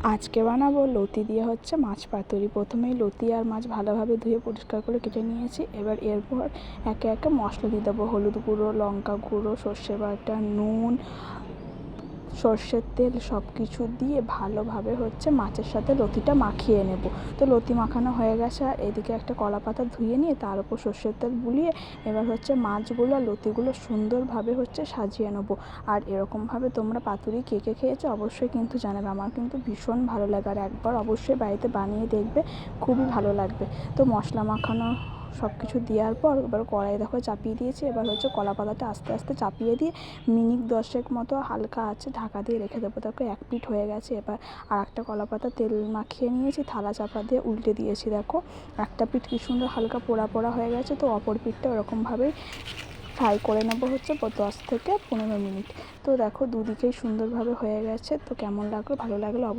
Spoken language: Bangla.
আজকে বানাবো লতি দিয়ে হচ্ছে মাছ পাতুরি। প্রথমেই লতি আর মাছ ভালোভাবে ধুয়ে পরিষ্কার করে কেটে নিয়েছি। এরপর একে একে মশলা দিয়ে দেবো। হলুদ গুঁড়ো, লঙ্কা গুঁড়ো, সর্ষে বাটা, নুন, সর্ষের তেল সব কিছু দিয়ে ভালোভাবে হচ্ছে মাছের সাথে লতিটা মাখিয়ে নেব। তো লতি মাখানো হয়ে গেছে। আর এদিকে একটা কলা পাতা ধুয়ে নিয়ে তার উপর সর্ষের তেল বুলিয়ে এবার হচ্ছে মাছগুলো আর লতিগুলো সুন্দরভাবে হচ্ছে সাজিয়ে নেবো। আর এরকমভাবে তোমরা পাতুরি কে কে খেয়েছো অবশ্যই কিন্তু জানাবে। আমার কিন্তু ভীষণ ভালো লাগে, আর একবার অবশ্যই বাড়িতে বানিয়ে দেখবে, খুবই ভালো লাগবে। তো মশলা মাখানো সব কিছু দেওয়ার পর এবার কড়াই দেখো চাপিয়ে দিয়েছি। এবার হচ্ছে কলা পাতাটা আস্তে আস্তে চাপিয়ে দিয়ে মিনিট 10 মতো হালকা আছে ঢাকা দিয়ে রেখে দেবো। দেখো এক পিঠ হয়ে গেছে। এবার আর একটা কলা পাতা তেল মাখিয়ে নিয়েছি, থালা চাপা দিয়ে উল্টে দিয়েছি। দেখো একটা পিঠ কি সুন্দর হালকা পোড়া পোড়া হয়ে গেছে। তো অপর পিঠটা ওরকমভাবেই ফ্রাই করে নেবো হচ্ছে 10 থেকে 15 মিনিট। তো দেখো দুদিকেই সুন্দরভাবে হয়ে গেছে। তো কেমন লাগলো, ভালো লাগলো